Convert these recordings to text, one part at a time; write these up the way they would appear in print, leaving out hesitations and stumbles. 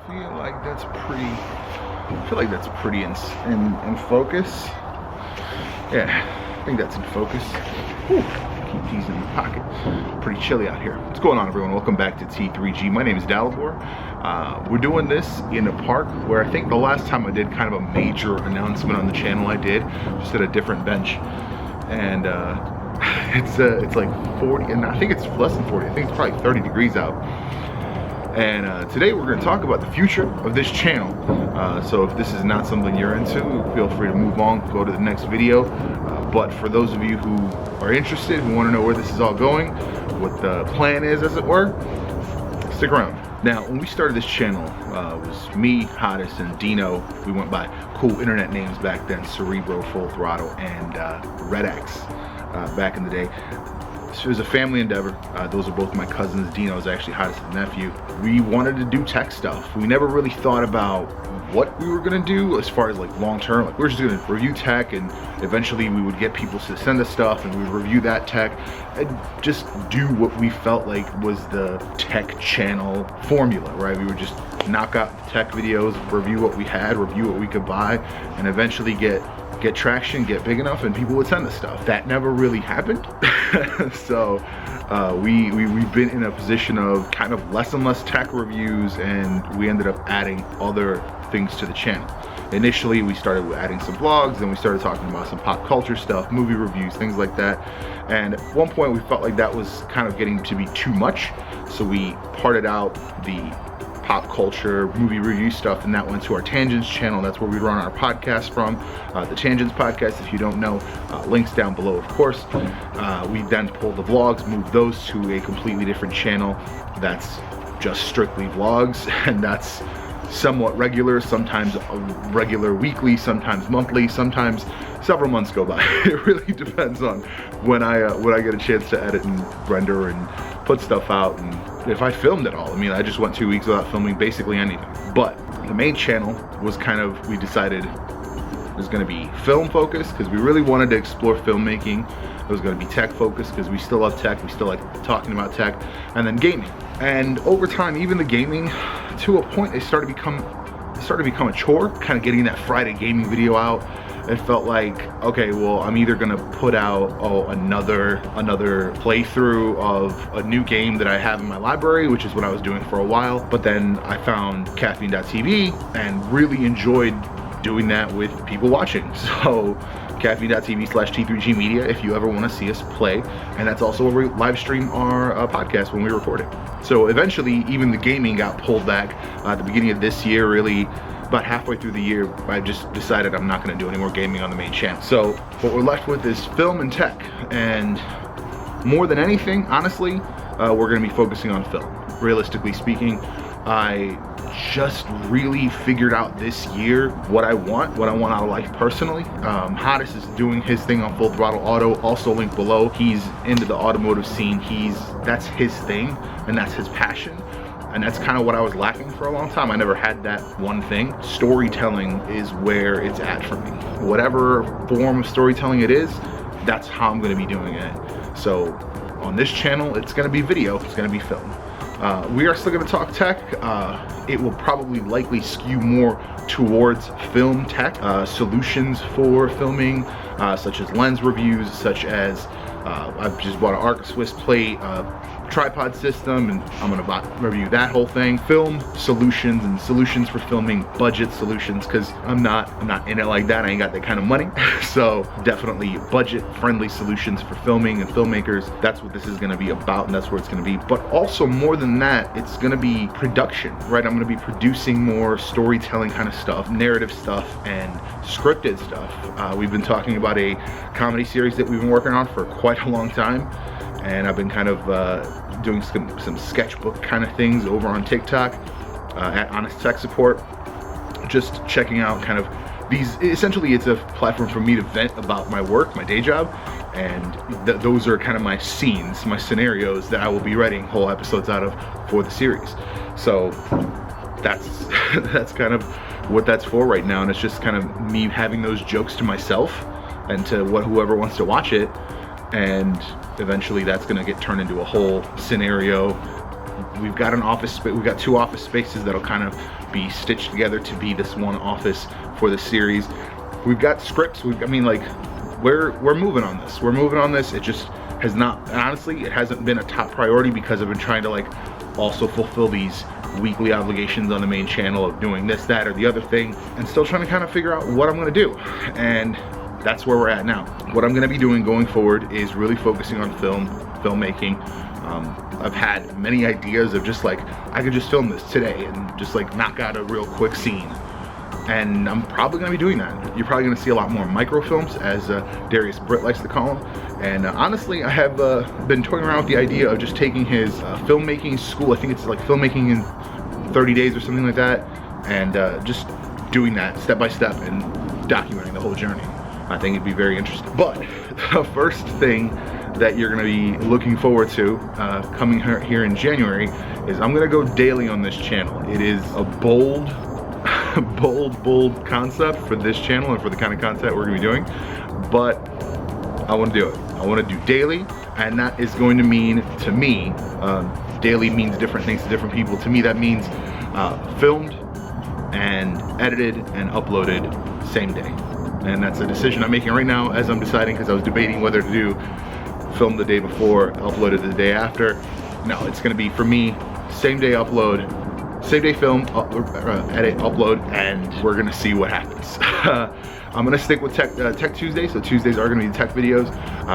feel like that's pretty. I feel like that's pretty in focus. Yeah, I think that's in focus. Whew. Keep these in the pocket. Pretty chilly out here. What's going on, everyone? Welcome back to T3G. My name is Dalibor. We're doing this in a park where I think the last time I did kind of a major announcement on the channel, I did just at a different bench, and it's like 40, and I think it's less than 40. I think it's probably 30 degrees out. And today we're going to talk about the future of this channel. So if this is not something you're into, feel free to move on, go to the next video. But for those of you who are interested, who want to know where this is all going, what the plan is, as it were, stick around. Now, when we started this channel, it was me, Hottest, and Dino. We went by cool internet names back then: Cerebro, Full Throttle, and Red X back in the day. So it was a family endeavor. Those are both my cousins. Dino is actually Hottest's nephew. We wanted to do tech stuff. We never really thought about what we were gonna do as far as like long term. Like, we're just gonna review tech, and eventually we would get people to send us stuff and we would review that tech and just do what we felt like was the tech channel formula, right? We would just knock out tech videos, review what we had, review what we could buy, and eventually get traction, get big enough, and people would send us stuff. That never really happened. So we've been in a position of kind of less and less tech reviews, and we ended up adding other things to the channel. Initially we started with adding some vlogs, then we started talking about some pop culture stuff, movie reviews, things like that. And at one point we felt like that was kind of getting to be too much, so we parted out the pop culture movie review stuff, and that went to our Tangents channel. That's where we run our podcast from, the Tangents podcast. If you don't know, links down below, of course. We then pulled the vlogs, moved those to a completely different channel that's just strictly vlogs, and that's somewhat regular, sometimes regular weekly, sometimes monthly, sometimes several months go by. It really depends on when I get a chance to edit and render and put stuff out, and if I filmed it all. I mean, I just went 2 weeks without filming basically anything. But the main channel was kind of, we decided it was going to be film focused because we really wanted to explore filmmaking. It was going to be tech focused because we still love tech, we still like talking about tech, and then gaming. And over time, even the gaming, to a point, it started to become a chore, kind of getting that Friday gaming video out. It felt like, okay, well, I'm either gonna put out another playthrough of a new game that I have in my library, which is what I was doing for a while, but then I found Caffeine.tv and really enjoyed doing that with people watching. So Caffeine.tv/T3G Media, if you ever want to see us play, and that's also where we live stream our podcast when we record it. So eventually, even the gaming got pulled back at the beginning of this year. Really, about halfway through the year, I just decided I'm not going to do any more gaming on the main channel. So what we're left with is film and tech, and more than anything, honestly, we're going to be focusing on film. Realistically speaking, I just really figured out this year what I want out of life personally. Hottest is doing his thing on Full Throttle Auto, also linked below. He's into the automotive scene. That's his thing, and that's his passion. And that's kind of what I was lacking for a long time. I never had that one thing. Storytelling is where it's at for me. Whatever form of storytelling it is, that's how I'm gonna be doing it. So on this channel, it's gonna be video, it's gonna be film. We are still gonna talk tech. It will probably likely skew more towards film tech, solutions for filming, such as lens reviews, such as I've just bought an Arca Swiss plate, tripod system, and I'm gonna review that whole thing. Film solutions and solutions for filming, budget solutions, because I'm not in it like that. I ain't got that kind of money. So definitely budget friendly solutions for filming and filmmakers. That's what this is gonna be about, and that's where it's gonna be. But also more than that, it's gonna be production, right? I'm gonna be producing more storytelling kind of stuff, narrative stuff, and scripted stuff. We've been talking about a comedy series that we've been working on for quite a long time, and I've been kind of doing some sketchbook kind of things over on TikTok at Honest Tech Support, just checking out kind of these. Essentially, it's a platform for me to vent about my work, my day job, and those are kind of my scenes, my scenarios that I will be writing whole episodes out of for the series. So that's that's kind of what that's for right now, and it's just kind of me having those jokes to myself and to whoever wants to watch it, and eventually that's going to get turned into a whole scenario we've got an office space. We've got 2 office spaces that'll kind of be stitched together to be this one office for the series. We've got scripts. I mean, like, we're moving on this. We're moving on this. It just has not, and honestly, it hasn't been a top priority because I've been trying to like also fulfill these weekly obligations on the main channel of doing this, that, or the other thing, and still trying to kind of figure out what I'm gonna do. And that's where we're at now. What I'm gonna be doing going forward is really focusing on filmmaking. I've had many ideas of just like, I could just film this today and just like knock out a real quick scene. And I'm probably gonna be doing that. You're probably gonna see a lot more microfilms, as Darius Britt likes to call them. And honestly, I have been toying around with the idea of just taking his filmmaking school. I think it's like filmmaking in 30 days or something like that. And just doing that step by step and documenting the whole journey. I think it'd be very interesting. But the first thing that you're gonna be looking forward to coming here in January is I'm gonna go daily on this channel. It is a bold concept for this channel and for the kind of content we're gonna be doing, but I want to do it. I want to do daily, and that is going to mean, to me, daily means different things to different people. To me, that means filmed and edited and uploaded same day. And that's a decision I'm making right now as I'm deciding, because I was debating whether to do film the day before, upload it the day after. No, it's going to be, for me, same day upload, same day film, edit, upload, and we're gonna see what happens. I'm gonna stick with Tech Tuesday, so Tuesdays are gonna be tech videos.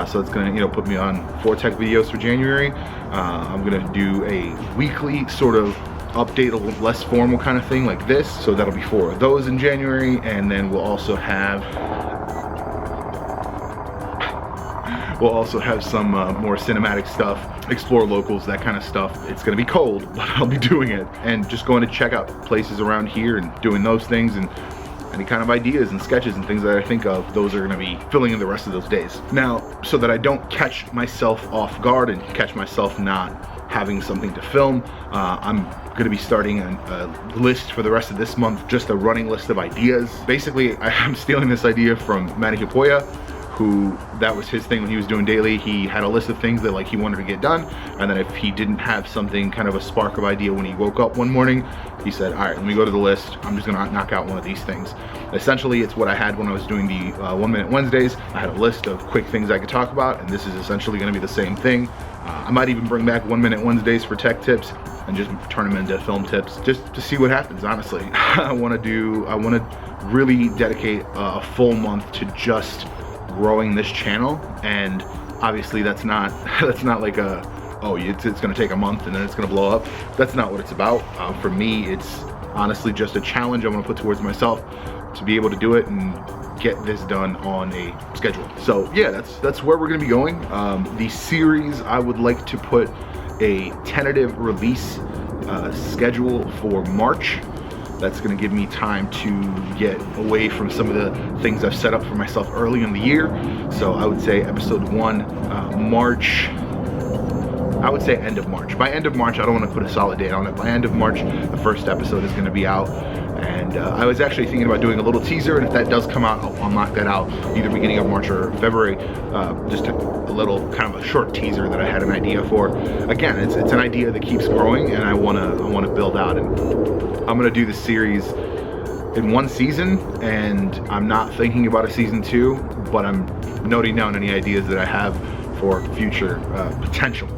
So it's gonna, put me on 4 tech videos for January. I'm gonna do a weekly sort of update, a little less formal kind of thing like this. So that'll be 4 of those in January, and then we'll also have some more cinematic stuff, explore locals, that kind of stuff. It's gonna be cold, but I'll be doing it. And just going to check out places around here and doing those things, and any kind of ideas and sketches and things that I think of, those are gonna be filling in the rest of those days. Now, so that I don't catch myself off guard and catch myself not having something to film, I'm gonna be starting a list for the rest of this month, just a running list of ideas. Basically, I'm stealing this idea from Manny Hipoya, who, that was his thing when he was doing daily. He had a list of things that like he wanted to get done, and then if he didn't have something, kind of a spark of idea when he woke up one morning, he said, all right, let me go to the list. I'm just gonna knock out one of these things. Essentially, it's what I had when I was doing the 1 Minute Wednesdays. I had a list of quick things I could talk about, and this is essentially gonna be the same thing. I might even bring back 1 Minute Wednesdays for tech tips and just turn them into film tips, just to see what happens, honestly. I wanna really dedicate a full month to just growing this channel, and obviously that's not like a, oh, it's gonna take a month and then it's gonna blow up. That's not what it's about. For me, it's honestly just a challenge I want to put towards myself to be able to do it and get this done on a schedule. So yeah, that's where we're gonna be going. The series, I would like to put a tentative release schedule for March. That's gonna give me time to get away from some of the things I've set up for myself early in the year. So I would say episode 1, March, I would say end of March. By end of March, I don't wanna put a solid date on it. By end of March, the first episode is gonna be out. And I was actually thinking about doing a little teaser, and if that does come out, I'll knock that out either beginning of March or February. Just a little kind of a short teaser that I had an idea for. Again, it's an idea that keeps growing, and I wanna build out. And I'm gonna do the series in 1 season, and I'm not thinking about a season 2, but I'm noting down any ideas that I have for future potential.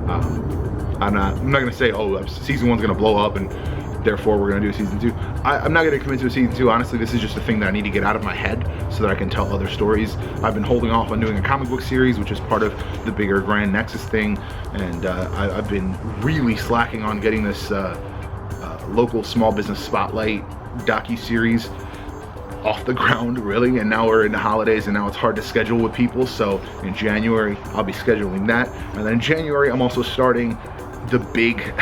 I'm not gonna say, oh, season 1's gonna blow up and therefore we're gonna do a season 2. I'm not gonna commit to a season 2. Honestly, this is just a thing that I need to get out of my head so that I can tell other stories. I've been holding off on doing a comic book series, which is part of the bigger Grand Nexus thing, and I've been really slacking on getting this local small business spotlight docu-series off the ground, really. And now we're in the holidays, and now it's hard to schedule with people. So in January, I'll be scheduling that, and then in January, I'm also starting the big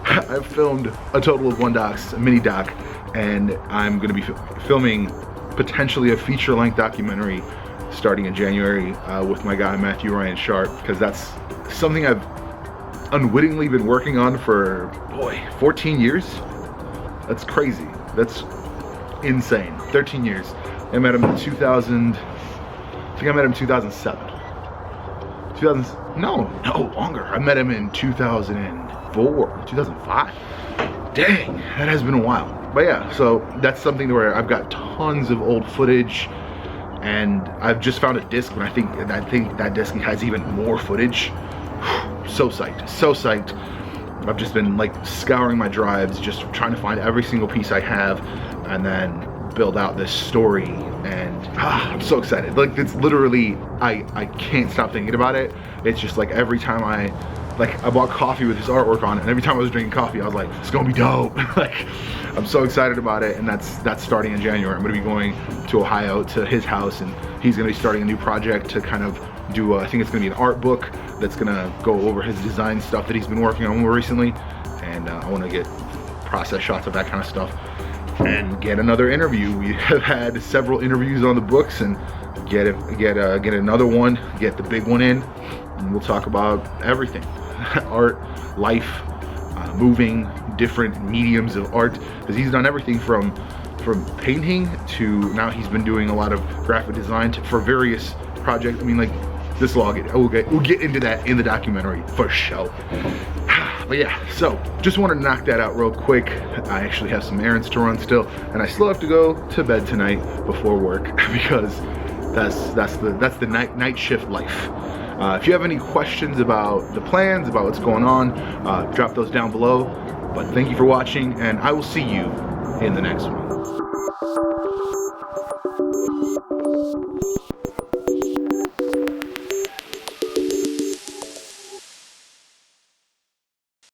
I've filmed a total of 1 docs, a mini doc, and I'm gonna be filming potentially a feature-length documentary starting in January with my guy Matthew Ryan Sharp, because that's something I've unwittingly been working on for, boy, 14 years. That's crazy. That's insane. 13 years. I met him in 2000. I think I met him in 2007. No, longer. I met him in 2000. 2004, 2005. Dang, that has been a while. But yeah, so that's something where I've got tons of old footage, and I've just found a disc, and I think that disc has even more footage. So psyched, so psyched. I've just been like scouring my drives, just trying to find every single piece I have, and then build out this story. And I'm so excited. Like, it's literally, I can't stop thinking about it. It's just like every time I bought coffee with his artwork on it, and every time I was drinking coffee, I was like, it's gonna be dope. Like, I'm so excited about it. And that's starting in January. I'm gonna be going to Ohio to his house, and he's gonna be starting a new project to kind of do I think it's gonna be an art book that's gonna go over his design stuff that he's been working on more recently. And I want to get process shots of that kind of stuff and get another interview. We have had several interviews on the books, and get another one, get the big one in, and we'll talk about everything. Art, life, moving, different mediums of art, because he's done everything from painting to now he's been doing a lot of graphic design for various projects. I mean, like, this we'll get into that in the documentary for sure. But yeah, so just wanted to knock that out real quick. I actually have some errands to run still, and I still have to go to bed tonight before work because that's the night shift life. If you have any questions about the plans, about what's going on, drop those down below. But thank you for watching, and I will see you in the next one.